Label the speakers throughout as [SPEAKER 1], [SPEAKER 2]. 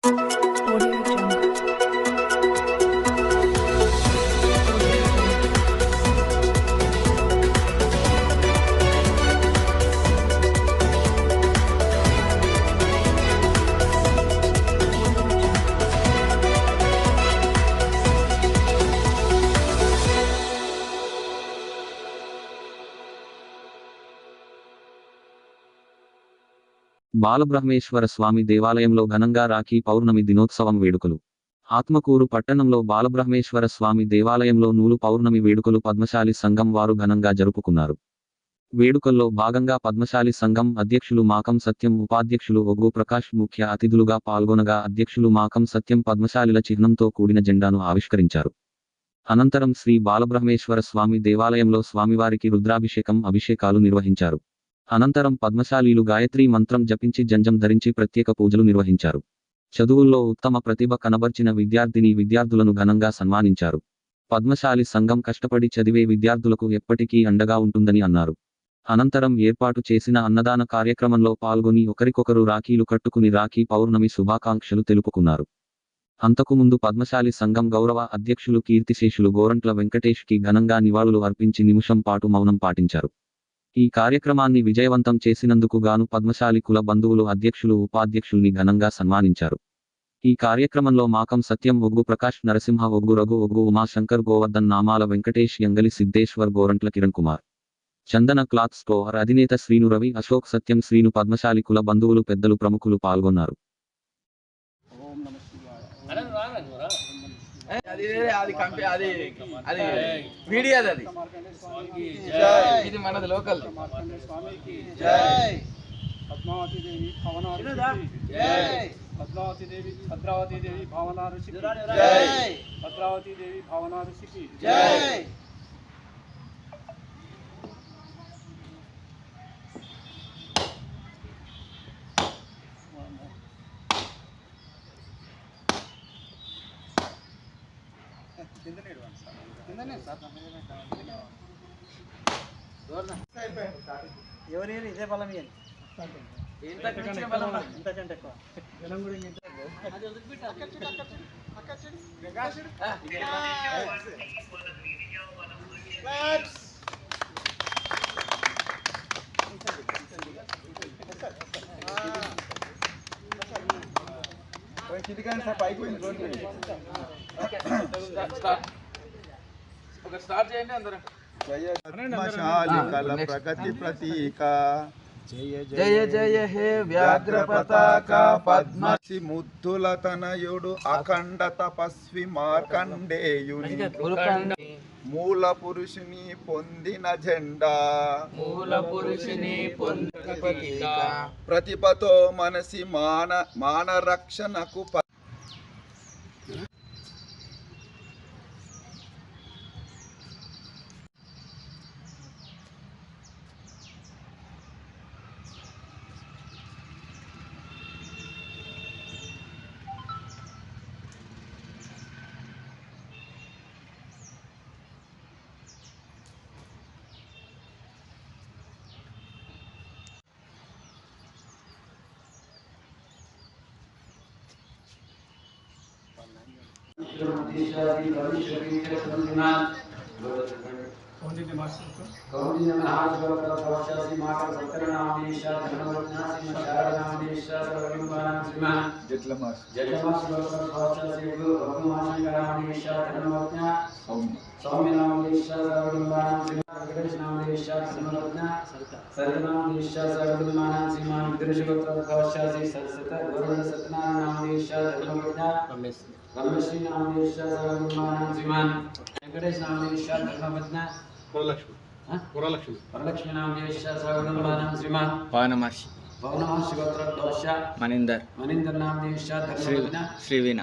[SPEAKER 1] Audio Jungle.
[SPEAKER 2] Bala Brahmeswara స్వామి దేవాలయంలో ఘనంగా రాఖీ పౌర్ణమి దినోత్సవం వేడుకలు. ఆత్మకూరు పట్టణంలో బాలబ్రహ్మేశ్వర స్వామి దేవాలయంలో నూలు పౌర్ణమి వేడుకలు పద్మశాలి సంఘం వారు ఘనంగా జరుపుకున్నారు. వేడుకల్లో భాగంగా పద్మశాలి సంఘం అధ్యక్షులు మాకం సత్యం, ఉపాధ్యక్షులు ఒగ్గు ప్రకాష్ ముఖ్య అతిథులుగా పాల్గొనగా అధ్యక్షులు మాకం సత్యం పద్మశాలిల చిహ్నంతో కూడిన జెండాను ఆవిష్కరించారు. అనంతరం శ్రీ బాలబ్రహ్మేశ్వర స్వామి దేవాలయంలో స్వామివారికి రుద్రాభిషేకం, అభిషేకాలు నిర్వహించారు. అనంతరం పద్మశాలీలు గాయత్రీ మంత్రం జపించి జంజం ధరించి ప్రత్యేక పూజలు నిర్వహించారు. చదువుల్లో ఉత్తమ ప్రతిభ కనబర్చిన విద్యార్థులను ఘనంగా సన్మానించారు. పద్మశాలి సంఘం కష్టపడి చదివే విద్యార్థులకు ఎప్పటికీ అండగా ఉంటుందని అన్నారు. అనంతరం ఏర్పాటు చేసిన అన్నదాన కార్యక్రమంలో పాల్గొని ఒకరికొకరు రాఖీలు కట్టుకుని రాఖీ పౌర్ణమి శుభాకాంక్షలు తెలుపుకున్నారు. అంతకుముందు పద్మశాలి సంఘం గౌరవ అధ్యక్షులు కీర్తిశేషులు గోరంట్ల వెంకటేష్ కి ఘనంగా నివాళులు అర్పించి నిమిషం పాటు మౌనం పాటించారు. ఈ కార్యక్రమాన్ని విజయవంతం చేసినందుకు గాను పద్మశాలి కుల బంధువులు అధ్యక్షులు, ఉపాధ్యక్షుల్ని ఘనంగా సన్మానించారు. ఈ కార్యక్రమంలో మాకం సత్యం, ఒగ్గు ప్రకాష్, నరసింహ, ఒగ్గు రఘు, ఒగ్గు ఉమాశంకర్, గోవర్ధన్, నామాల వెంకటేష్, యంగలి సిద్ధేశ్వర్, గోరంట్ల కిరణ్ కుమార్, చందన క్లాత్ స్టోర్ అధినేత శ్రీను రవి, అశోక్, సత్యం, శ్రీను, పద్మశాలి కుల బంధువులు, పెద్దలు, ప్రముఖులు పాల్గొన్నారు.
[SPEAKER 3] ఇది మనది లోకల్.
[SPEAKER 4] పద్మావతి దేవి భద్రావతి దేవి భావన ఋషికి భద్రావతి దేవి భావన ఋషికి
[SPEAKER 3] ఎవరు ఇదే బలం స్టార్ట్ చేయండి అందరూ.
[SPEAKER 5] పద్మశాలికల ప్రగతి ప్రతీక
[SPEAKER 3] జయ జయ హే వ్యాఘ్ర పతాక పద్మసి
[SPEAKER 5] ముద్దుల తనయుడు అఖండ తపస్వి మార్కండేయుని మూల పురుషుని పొందిన జెండా ప్రతిభతో మనసి మాన రక్షణకు
[SPEAKER 3] మనిందర్ శ్రీవీణ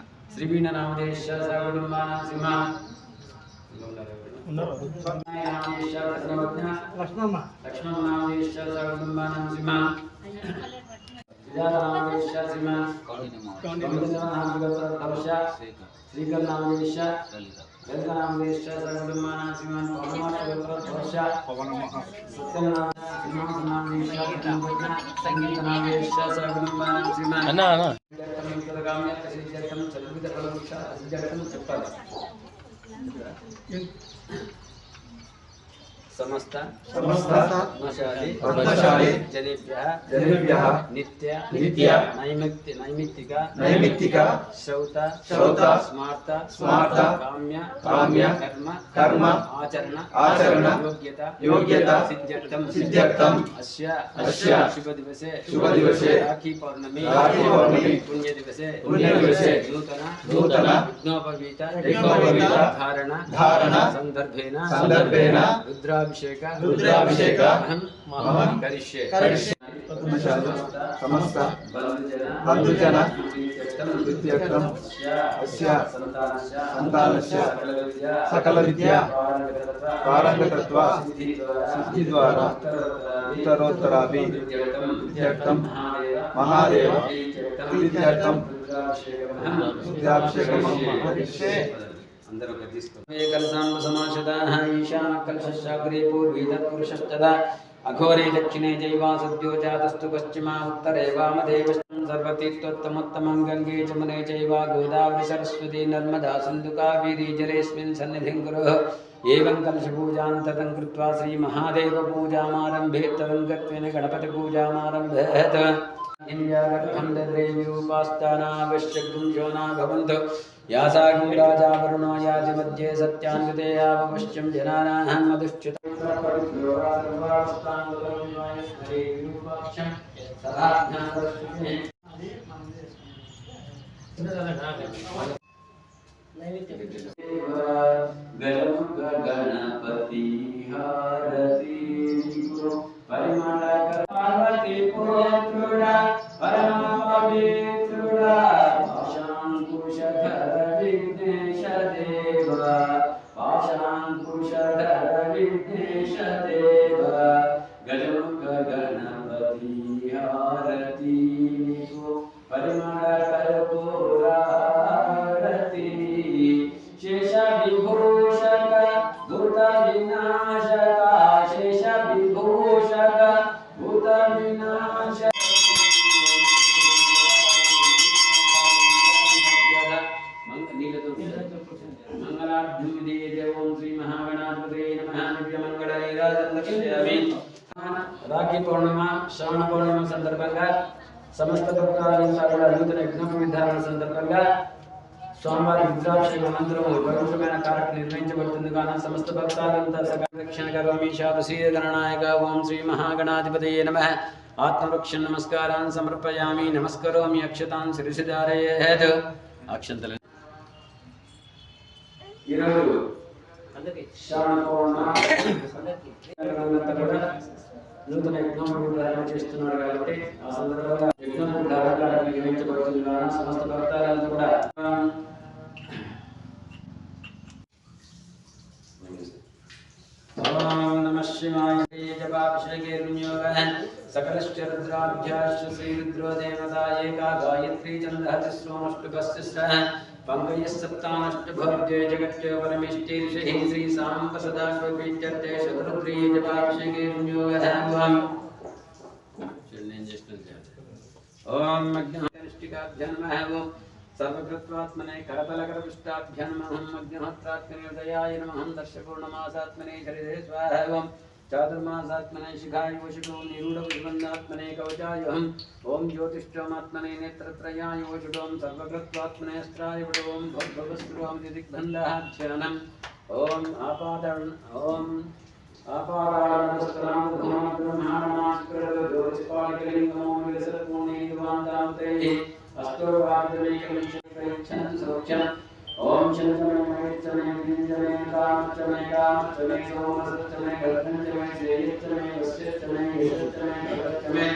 [SPEAKER 3] समस्त
[SPEAKER 5] पद्मशाली जनेभ्यः नित्य नैमित्तिक श्रौत स्मार्त काम्य कर्म आचरण योग्यता सिद्ध्यर्थम अस्य शुभ दिवसे राखी पौर्णमी पुण्य दिवसे नूतन यज्ञोपवीत धारण संदर्भेन रुद्राभिषेक अहं करिष्ये समस्त बंधुजन प्रीत्यर्थम अस्य संतानस्य सकल विद्या पारंगतत्व सिद्धि द्वारा उत्तरोत्तराभि प्रीत्यर्थम महादेव प्रीत्यर्थम रुद्राभिषेकम करिष्ये अघोरे दक्षिणे जैवा सद्यो जातस्तु पश्चिमा उत्तरे वामदेवस्तं सर्वतीर्थोत्तमोत्तमं गंगे जमुने चैव गोदावरी सरस्वती नर्मदा सिन्धु कावेरी जलेऽस्मिन् सन्निधिं कुरु एवं कलशपूजां ततं कृत्वा श्रीमहादेवपूजामारम्भेत् तदङ्गत्वेन गणपतिपूजामारम्भेत् इन्द्रगर्भं दद्रेयुपास्तानावश्यकं शोना भवन्तु यासागं राजा वरुणो याति मध्ये सत्यान्विते यावपश्यं जनानां मधुश्च्युत गणपति हारति पार्वती पुत्रुड़ा परम पवित्रुड़ा पाशांकुशधर विघ्नेश देवा पाशांकुशधर विघ्नेश देवा गजमुख गणपति हारति परिमल कर्पूरारति शेष विभूषक भूत विनाशक शेष विभूषक भूत विनाशक राखी पौर्णिमा श्रावण पौर्णिमा संदर्भంగా సమస్త భక్తులంతా కూడా నూతన యజ్ఞోపవిధారణ సందర్భంగా స్వామివారి రుద్రాభిషేకం అనంతరం పవిత్రమైన కార్యక్రమం నిర్వహించబడుతుంది కావున సమస్త భక్తులంతా సకల రక్షణ కరోమి శాపసీయ గణనాయక ఓం శ్రీ మహాగణాధిపతయే నమః ఆత్మరక్షణ నమస్కారాన్ సమర్పయామి నమస్కరోమి అక్షతాన్ శిరసిధారయేత్ అక్షంతలు ఈరోజు శ్రావణ పౌర్ణిమ నూతన యజ్ఞోపవిధారణ చేస్తున్నారు కాబట్టి ఆ సందర్భంగా యజ్ఞోపవిధారణ కార్యక్రమం నిర్వహించబడుతుంది కావున సమస్త భక్తులంతా కూడా ओम नमः शिवाय जपाभिषेके विनियोगः सकलश्च रुद्राभ्याश्च श्रीरुद्रो देवता एका गायत्री चन्द्रः तिस्रोऽष्टभस्य सः पंकजः सप्तानष्टभोज्ये जगत्यो परमेष्टिर्षिः श्री साम्ब सदा स्वपीत्यर्थे शतरुद्री जपाभिषेके विनियोगः ओम अग्निष्टिकाभ्यां नमः सर्वकृत्वात्मने करतलकरपृष्ठाभ्यां नमः अग्निहोत्रात्मने उदयाय नमः दर्शपूर्णमासात्मने शरीरे स्वाहा ओम चातुर्मासात्मने शिखाय वशुतो निरूढविबन्धात्मने कवचाय ओम ज्योतिष्ठमात्मने नेत्रत्रयाय वशुतो सर्वकृत्वात्मने अस्त्राय वटोम भवभवस्त्रोम दिग्बन्धाध्यानम् ओम आपादं ओम आपादानस्तरां धूमं ब्रह्माण्डमास्कृत ज्योतिष्पालिकलिङ्गं विलसत्पूर्णेन्दुवान्तान्ते अस्तुर्वादमेकमिच्छन् सौख्यम् ओम शंकरमयच्चमे विञ्जमे कामच्चमे कामच्चमे सोमसच्चमे गर्भञ्चमे श्रेयच्चमे वस्यच्चमे यशच्चमे भगच्चमे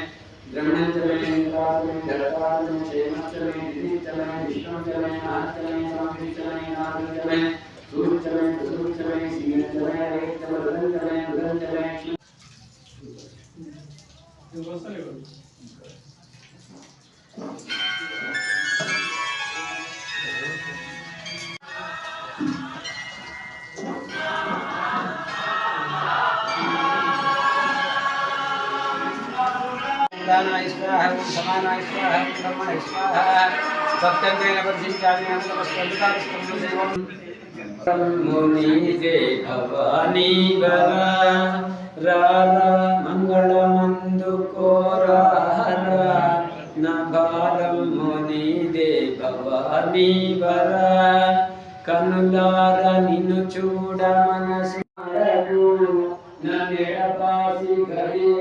[SPEAKER 5] द्रविणञ्चमे इन्द्राच्चमे धरताच्चमे क्षेमच्चमे दिदिच्चमे विष्णुच्चमे नाच्चमे समभिच्चमे नाभिच्चमे सूर्यच्चमे प्रसूर्यच्चमे सीनच्चमे रेच्चमे रुदञ्चमे रुदञ्चमे दानाय स्वाहा समानाय स्वाहा ब्रह्मणाय स्वाहा सत्येन वर्षिंचामि नमस्कारं मुनि दे भवानी बला राला मंगलमंदुकोराहरा नभारं मुनि दे भवानी बला कनुलार निनु चूड मनसु नगेडपासी गरी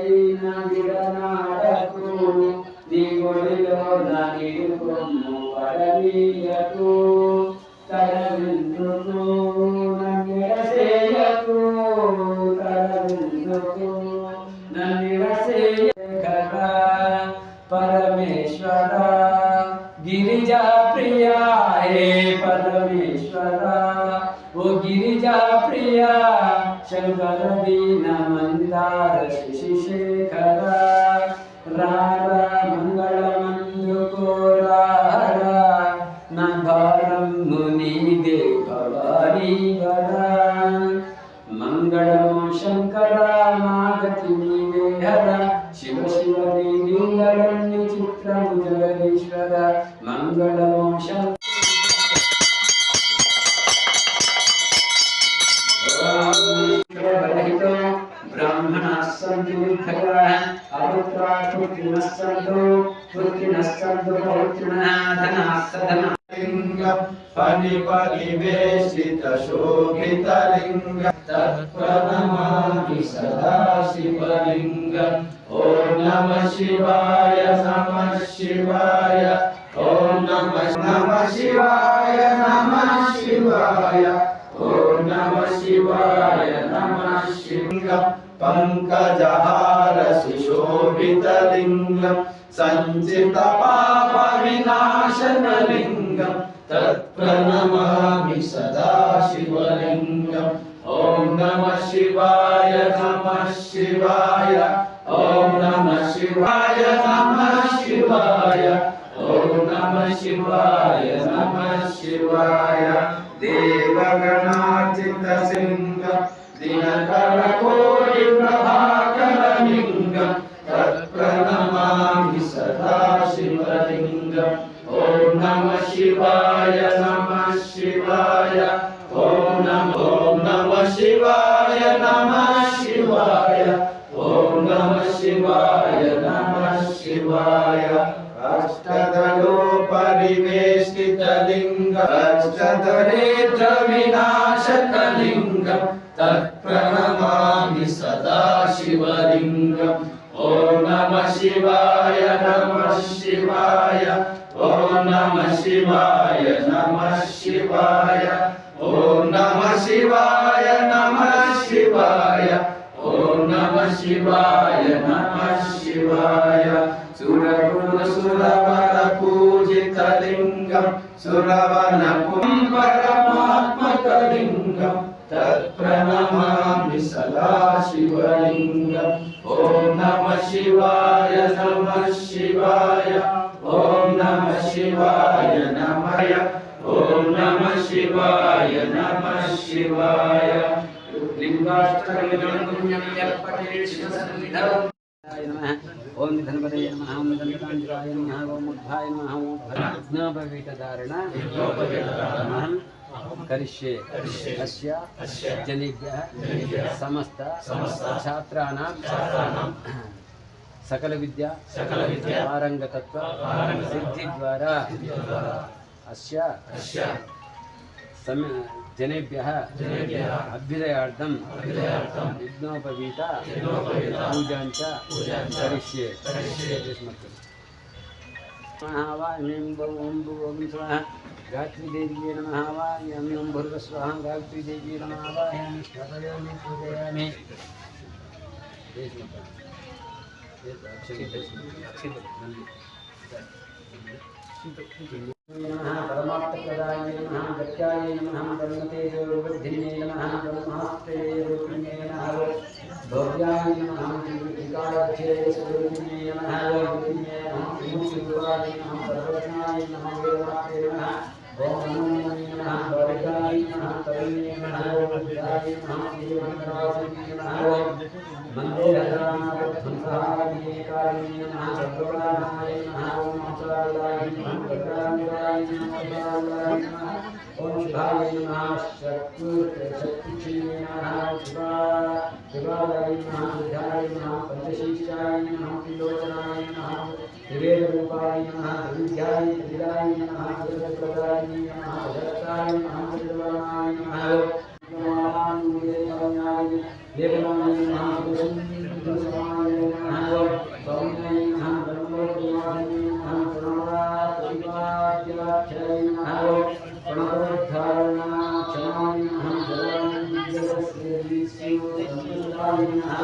[SPEAKER 5] नगिरनाडकु निगोडिलो नगिरुकोम्मु पडवीयकु तरविंदुकु नगिरसेयकु तरविंदुकु नगिरसेयकरा परमेश्वरा गिरिजा प्रिया हे परमेश्वरा ओ गिरिजा प्रिया शंकर दीन मंदार शिशिशेखरा रारा मंगल मंदुकोरारा नभारं मुनि दे भवानी वरा मंगलम शंकरा मागति नीवे हरा शिव शिव लीलारण्य चित्रम जगदीश्वर मंगलम शंकर ब्राह्मणाः सन्तु विद्धयाः अपुत्राः पुत्रिणः सन्तु पुत्रिणः सन्तु पौत्रिणः धनाः सधनाः
[SPEAKER 3] लिंगं फणिपरिवेशितशोभितलिंगं तत्प्रणमामि सदा शिवलिंगम् ॐ नमः शिवाय नमः शिवाय ॐ नमः शिवाय नमः शिवाय ॐ नमः शिवाय नमः शिवलिंगं पंकजहार सुशोभितलिंगं संचितपापविनाशनलिंगं तत्प्रणमामि सदा शिवलिंगम् ॐ नमः शिवाय नमः शिवाय ॐ नमः शिवाय नमः शिवाय ॐ नमः शिवाय नमः शिवाय देवगणार्चितसिंहं दिनकरकोटिप्रभाकरलिंगं तत्प्रणमामि सदा शिवलिंगम् ॐ नमः शिवाय नमः शिवाय ॐ नमः शिवाय नमः शिवाय ॐ नमः शिवाय नमः शिवाय अष्टदलोपरिवेष्टितलिंगम् अष्टदरिद्रविनाशकलिंगं तत्प्रणमामि सदा शिवलिंगम् ॐ नमः शिवाय नमः शिवाय ॐ नमः शिवाय नमः शिवाय ॐ नमः शिवाय नमः शिवाय ॐ नमः शिवाय नमः शिवाय सुरगुणसुरवर पूजितलिंगं सुरवनपुं परमात्मकलिंगं तत्प्रणमामि सदा शिवलिंगम् ॐ नमः शिवाय नमः शिवाय ॐ नमः शिवाय नमः ॐ नमः शिवाय नमः शिवाय ओम धनपते नमः ओम धनकांताय नमः ओम उद्धाय नमः ओम भगवतधारण नमः करिष्ये अस्य जनेभ्यः समस्त छात्राणां सकल विद्या पारंगतत्व सिद्धि द्वारा अस्य जनेभ्यः अभ्युदयार्थं यज्ञोपवीत पूजां च करिष्ये गायत्री देवी नमः वायामि भूर्भुवस्वः गायत्री देवी नमः वायामि स्थापयामि पूजयामि नमः परमार्थप्रदाय नमः गत्याय नमः ब्रह्मतेजोवर्धिन्ये नमः ब्रह्मास्त्रे रूपिणे नमः भव्याय नमः विकाराख्ये स्वरूपिणे नमः
[SPEAKER 5] मुक्तिरूपाय नमः सर्वज्ञाय नमः वेदमात्रे नमः ओम नमो नमः द्वारिकाय नमः तरुणे नमः विद्याय नमः श्रीमन्त्रासुरे नमः वन्दे हरानाथंसाय कारिणे नमः सर्वप्राणाय नमः ओम चारुलाय नमः भद्राय नमः ओम शिवाय नमः शक्तिक्षीणे नमः शिवाय नमः बुद्धाय नमः पंचशीशाय नमः त्रिलोचनाय नमः त्रिवेदरूपाय नमः त्रिविद्याय त्रिविदाय नमः त्रिसर्वप्रदाय नमः जगत्ताय नमः त्रिवर्णाय नमः नमः देवनाय नमः पुरुषोत्तमाय नमः सौम्याय नमः ब्रह्मोत्तमाय नमः प्रणवादिवाद्याख्याय नमः प्रणवोद्धाय नमः क्षमाय नमः जलस्येश्वराय नमः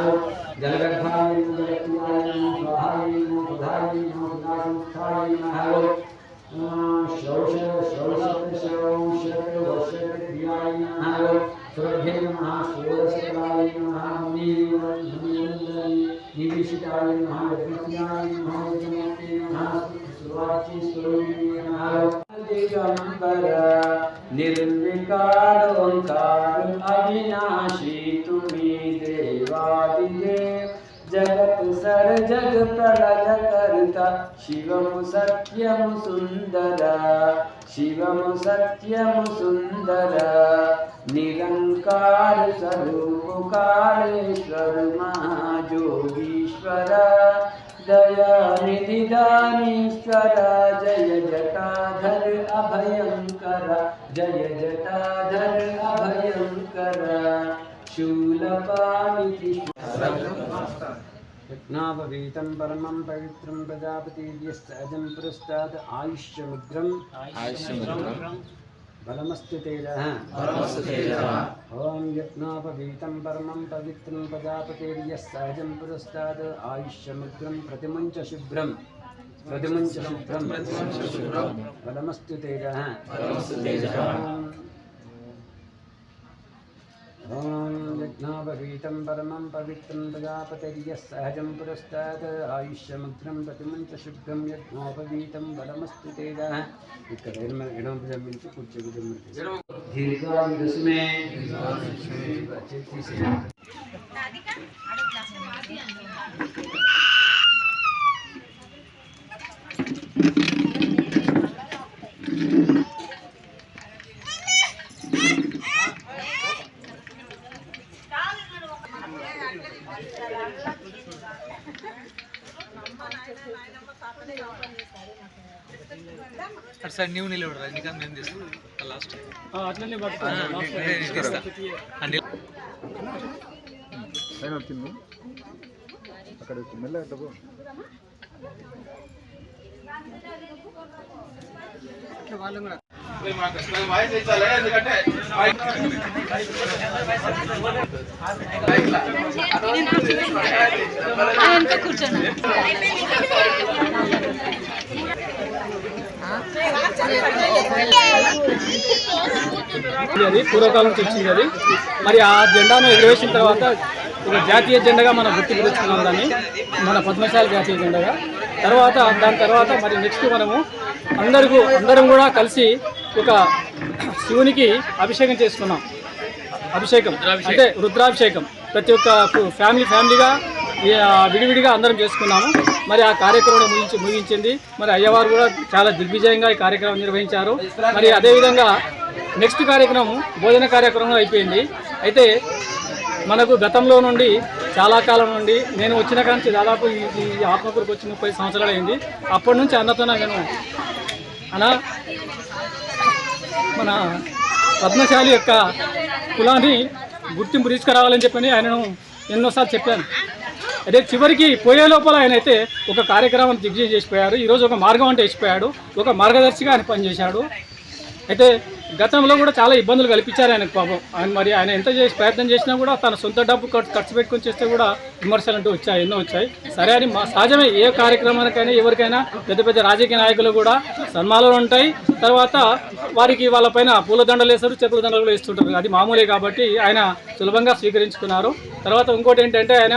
[SPEAKER 5] जलगर्भाय जलक्रियाय नमः स्वाहाय नमः सुधाय नमः सुधासंस्थाय नमः श्रौषक्रियाय नमः सुरभ्ये नमः षोडशकलाय नमः निवेशिताय नमः यज्ञाय नमः यज्ञमूर्ते नमः सुवाचीस्वरूपिणे नमः दिगंबर निर्विकार ओंकार अविनाशी तुम्ही देवादिदेव जगत सर जग प्रलय करता शिवमु सत्यमु सुंदरा शिवमु सत्यमु सुंदरा निरंकार स्वरूप कालेश्वर महाजोगीश्वर दया निधि दानीश्वर जय जटाधर अभयंकर जय जटाधर अभयंकर शूलपाणि यज्ञापवीतं परमं पवित्रं प्रजापतिर्यस्सहजं पुरस्तात् आयुष्यमुग्रं बलमस्तु तेजः ओम यज्ञापवीतं परमं पवित्रं प्रजापतिर्यस्सहजं पुरस्तात् आयुष्यमुग्रं प्रतिमुञ्च शुभ्रं बलमस्तु तेजः ओम यज्ञापवीतं परमं पवित्रं प्रजापतिर्यस्सहजं पुरस्तात् आयुष्यमुग्रं प्रतिमुञ्च शुभ्रं यज्ञोपवीतं बलमस्तु तेजः ఇక్కడ ఎడమ భుజం నుంచి కుడి భుజం దీర్ఘాయుష్మే
[SPEAKER 6] సార్ న్యూ నిలబడు రజనీకాంత్ మేము తీసుకున్నాం లాస్ట్
[SPEAKER 4] అట్లనే
[SPEAKER 7] వచ్చింది అక్కడ మెల్ల డబ్బు
[SPEAKER 4] వాళ్ళు కూడా అది పూర్వకాలం నుంచి వచ్చింది అది. మరి ఆ జెండాను ఎగురవేసిన తర్వాత ఒక జాతీయ జెండాగా మనం గుర్తింపు తెచ్చుకున్నాం దాన్ని, మన పద్మశాలి జాతీయ జెండాగా. దాని తర్వాత మరి నెక్స్ట్ మనము అందరం కూడా కలిసి ఒక శివునికి అభిషేకం చేసుకున్నాం. అభిషేకం అంటే రుద్రాభిషేకం ప్రతి ఒక్క ఫ్యామిలీగా విడివిడిగా అందరం చేసుకున్నాము. మరి ఆ కార్యక్రమం ముగించింది. మరి అయ్యవారు కూడా చాలా దిగ్విజయంగా ఈ కార్యక్రమం నిర్వహించారు. మరి అదేవిధంగా నెక్స్ట్ కార్యక్రమం భోజన కార్యక్రమం అయిపోయింది. అయితే మనకు గతంలో నుండి చాలా కాలం నుండి నేను వచ్చిన కాంచి దాదాపు ఈ ఆత్మకూరుకు వచ్చి 30 సంవత్సరాలు అయింది. అప్పటి నుంచి అన్నతోనే నేను మన పద్మశాలి యొక్క కులాన్ని గుర్తింపు తీసుకురావాలని చెప్పని ఆయనను ఎన్నోసార్లు చెప్పాను. అదే చివరికి పోయే లోపల ఆయన అయితే ఒక కార్యక్రమం దిగ్విజయం చేసిపోయారు. ఈరోజు ఒక మార్గం అంటే వేసిపోయాడు, ఒక మార్గదర్శిగా ఆయన పనిచేశాడు. అయితే గతంలో కూడా చాలా ఇబ్బందులు కల్పించారు ఆయనకు పాపం. ఆయన ఎంత చేసి ప్రయత్నం చేసినా కూడా తన సొంత డబ్బు ఖర్చు పెట్టుకొని చేస్తే కూడా విమర్శలు అంటూ ఎన్నో వచ్చాయి. సరే అని సహజమే, ఏ కార్యక్రమానికైనా ఎవరికైనా పెద్ద పెద్ద రాజకీయ నాయకులు కూడా సన్మానాలు ఉంటాయి. తర్వాత వారికి వాళ్ళపైన పూలదండలు వేస్తారు, చెప్పుల దండలు వేస్తుంటారు. అది మామూలే కాబట్టి ఆయన సులభంగా స్వీకరించుకున్నారు. తర్వాత ఇంకోటి ఏంటంటే ఆయన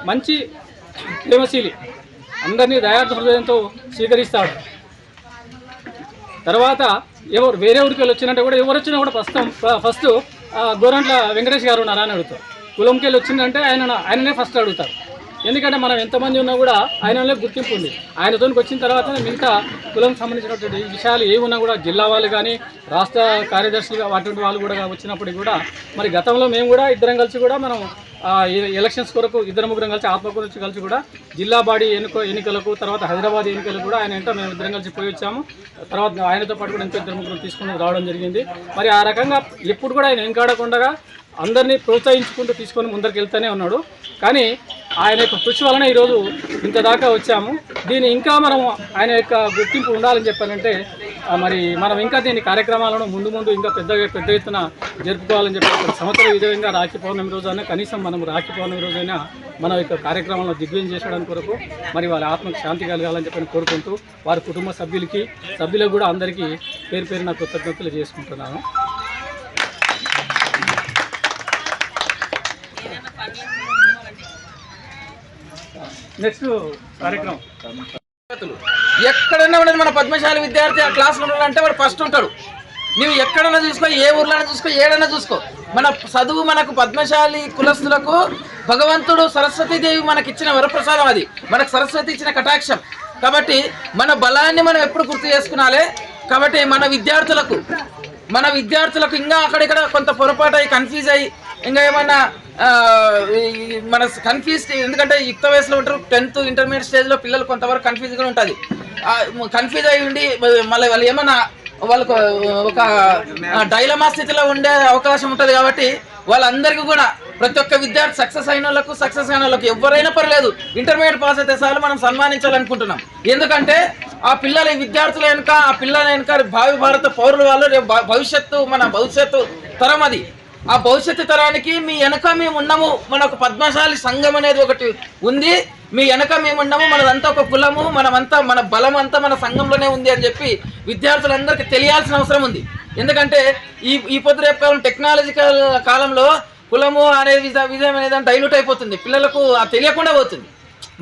[SPEAKER 4] మంచి ప్రేమశీలి, అందరినీ దయార్థ హృదయంతో స్వీకరిస్తాడు. తర్వాత వేరే ఊరికి వెళ్ళి వచ్చినట్టే కూడా ఎవరు వచ్చినా కూడా ఫస్ట్ గోరంట్ల వెంకటేష్ గారు ఉన్నారా అని అడుగుతారు. కులంకి వెళ్ళి వచ్చిందంటే ఆయననే ఫస్ట్ అడుగుతారు. ఎందుకంటే మనం ఎంతమంది ఉన్నా కూడా ఆయనలో గుర్తింపు ఉంది. ఆయనతోనికి వచ్చిన తర్వాత మిగతా కులం సంబంధించినటువంటి విషయాలు ఏమున్నా కూడా జిల్లా వాళ్ళు కానీ రాష్ట్ర కార్యదర్శులుగా అటువంటి వాళ్ళు కూడా వచ్చినప్పటికి కూడా మరి గతంలో మేము కూడా ఇద్దరం కలిసి కూడా మనం ఎలక్షన్స్ కొరకు ఇద్దరు ముగ్గురం కలిసి ఆత్మకూరు నుంచి కలిసి కూడా జిల్లా బాడీ ఎన్నికలకు తర్వాత హైదరాబాద్ ఎన్నికలకు కూడా ఆయన ఎంతో మేము ఇద్దరం కలిసి పోయి వచ్చాము. తర్వాత ఆయనతో పాటు కూడా ఎంతో ఇద్దరు ముగ్గురు తీసుకుని రావడం జరిగింది. మరి ఆ రకంగా ఎప్పుడు కూడా ఆయన వెనకాడకుండా అందరినీ ప్రోత్సహించుకుంటూ తీసుకొని ముందరికి వెళ్తూనే ఉన్నాడు. కానీ ఆయన యొక్క కృషి వలన ఈరోజు ఇంత దాకా వచ్చాము. దీన్ని ఇంకా మనం ఆయన యొక్క గుర్తింపు ఉండాలని చెప్పాలంటే మరి మనం ఇంకా దీని కార్యక్రమాలను ముందు ఇంకా పెద్ద ఎత్తున జరుపుకోవాలని చెప్పి సంవత్సరం విధంగా రాఖీ పౌర్ణమి రోజైనా కనీసం మనం రాఖీ పౌర్ణమి రోజైనా మన యొక్క కార్యక్రమాలను దిగ్విజయం చేసుకోవడానికి కొరకు మరి వాళ్ళ ఆత్మకు శాంతి కలగాలని చెప్పి కోరుకుంటూ వారి కుటుంబ సభ్యులకు కూడా అందరికీ పేరున కృతజ్ఞతలు చేసుకుంటున్నాను. నెక్స్ట్ కార్యక్రమం
[SPEAKER 8] ఎక్కడన్నా ఉండదు మన పద్మశాలి విద్యార్థి ఆ క్లాస్లో ఉండాలంటే వాడు ఫస్ట్ ఉంటాడు. నువ్వు ఎక్కడన్నా చూసుకో, ఏ ఊర్లోనే చూసుకో, ఏడన్నా చూసుకో, మన చదువు మనకు పద్మశాలి కులస్తులకు భగవంతుడు సరస్వతీదేవి మనకి ఇచ్చిన వరప్రసాదం. అది మనకు సరస్వతి ఇచ్చిన కటాక్షం. కాబట్టి మన బలాన్ని మనం ఎప్పుడు గుర్తు చేసుకునాలి. కాబట్టి మన విద్యార్థులకు ఇంకా అక్కడిక్కడ కొంత పొరపాటు అయ్యి కన్ఫ్యూజ్ అయ్యి ఇంకా ఏమన్నా మన కన్ఫ్యూజ్, ఎందుకంటే యుక్త వయసులో ఉంటారు. 10th ఇంటర్మీడియట్ స్టేజ్లో పిల్లలు కొంతవరకు కన్ఫ్యూజ్గా ఉంటుంది. కన్ఫ్యూజ్ అయ్యి ఉండి మళ్ళీ వాళ్ళు ఏమన్నా వాళ్ళకు ఒక డైలమా స్థితిలో ఉండే అవకాశం ఉంటుంది. కాబట్టి వాళ్ళందరికీ కూడా ప్రతి ఒక్క విద్యార్థి సక్సెస్ అయిన వాళ్ళకు ఎవరైనా పర్లేదు ఇంటర్మీడియట్ పాస్ అయితే చాలు మనం సన్మానించాలనుకుంటున్నాం. ఎందుకంటే ఆ పిల్లల విద్యార్థుల వెనుక ఆ పిల్లల వెనుక భావి భారత పౌరుల వాళ్ళు రేపు మన భవిష్యత్తు తరం. అది ఆ భవిష్యత్తు తరానికి మీ వెనక మేము ఉన్నాము. మన ఒక పద్మశాలి సంఘం అనేది ఒకటి ఉంది. మీ వెనక మేము ఉన్నాము. మనదంతా ఒక కులము, మనమంతా మన బలం అంతా మన సంఘంలోనే ఉంది అని చెప్పి విద్యార్థులందరికీ తెలియాల్సిన అవసరం ఉంది. ఎందుకంటే ఈ పొద్దు రేపు కాలం టెక్నాలజికల్ కాలంలో కులము అనేది విజయం అనేది డైల్యూట్ అయిపోతుంది. పిల్లలకు తెలియకుండా పోతుంది.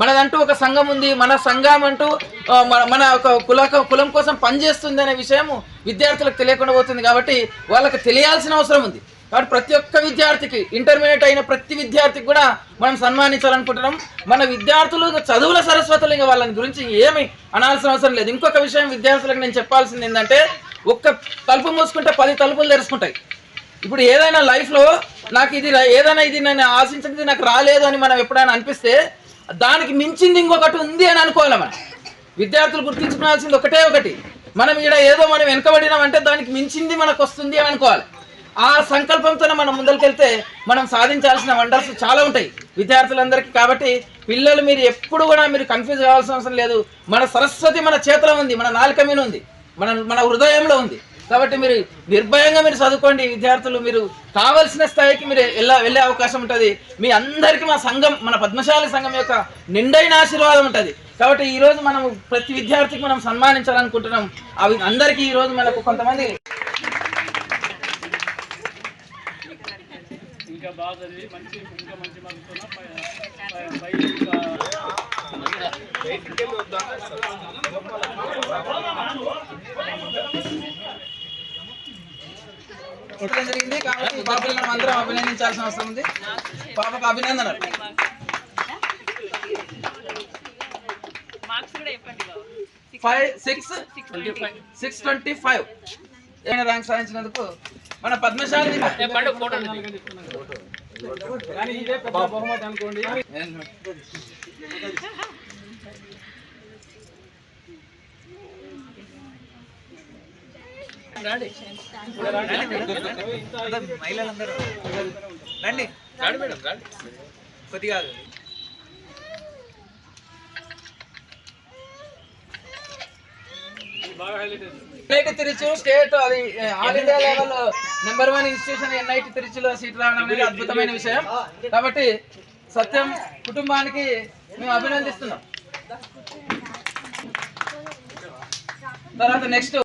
[SPEAKER 8] మనదంటూ ఒక సంఘం ఉంది, మన సంఘం అంటూ మన ఒక కులం కోసం పనిచేస్తుంది అనే విషయం విద్యార్థులకు తెలియకుండా పోతుంది. కాబట్టి వాళ్ళకి తెలియాల్సిన అవసరం ఉంది. కాబట్టి ప్రతి ఒక్క విద్యార్థికి, ఇంటర్మీడియట్ అయిన ప్రతి విద్యార్థికి కూడా మనం సన్మానించాలనుకుంటున్నాం. మన విద్యార్థులు చదువుల సరస్వతులు, ఇంకా వాళ్ళని గురించి ఏమి అనాల్సిన అవసరం లేదు. ఇంకొక విషయం విద్యార్థులకు నేను చెప్పాల్సింది ఏంటంటే, ఒక్క తలుపు మూసుకుంటే 10 తలుపులు తెరుచుకుంటాయి. ఇప్పుడు ఏదైనా లైఫ్లో నాకు ఇది నేను ఆశించింది నాకు రాలేదు అని మనం ఎప్పుడైనా అనిపిస్తే దానికి మించింది ఇంకొకటి ఉంది అని అనుకోవాలి. మనం విద్యార్థులు గుర్తించుకోవాల్సింది ఒకటి. మనం ఇక్కడ ఏదో మనం వెనకబడినామంటే దానికి మించింది మనకు వస్తుంది అని అనుకోవాలి. ఆ సంకల్పంతోనే మనం ముందరికెళ్తే మనం సాధించాల్సిన వండర్స్ చాలా ఉంటాయి విద్యార్థులందరికీ. కాబట్టి పిల్లలు మీరు ఎప్పుడు కూడా మీరు కన్ఫ్యూజ్ కావాల్సిన అవసరం లేదు. మన సరస్వతి మన చేతిలో ఉంది, మన నాలుక మీద ఉంది, మన హృదయంలో ఉంది. కాబట్టి మీరు నిర్భయంగా మీరు చదువుకోండి. విద్యార్థులు మీరు కావాల్సిన స్థాయికి మీరు వెళ్ళే అవకాశం ఉంటుంది. మీ అందరికీ మా సంఘం, మన పద్మశాలి సంఘం యొక్క నిండైన ఆశీర్వాదం ఉంటుంది. కాబట్టి ఈరోజు మనం ప్రతి విద్యార్థికి మనం సన్మానించాలనుకుంటున్నాం. అవి అందరికీ ఈరోజు మనకు కొంతమంది
[SPEAKER 4] ఇంకా బాగా చదివి మంచి
[SPEAKER 8] జరిగింది. కాబట్టి పాపలను అందరం అభినందించాల్సిన అవసరం ఉంది. పాపకు అభినందనలు. 625 ర్యాంక్ సాధించినందుకు మన పద్మశాలి
[SPEAKER 4] బహుమతి అనుకోండి.
[SPEAKER 6] మహిళలందరూ రండి మేడం రండి కొద్దిగా
[SPEAKER 8] NIT తిరుచి స్టేట్ అది all India level number 1 institution NIT తిరుచిలో సీట్ రావడం అనేది అద్భుతమైన విషయం. కాబట్టి సత్యం కుటుంబానికి మేము అభినందిస్తున్నాం. తర్వాత నెక్స్ట్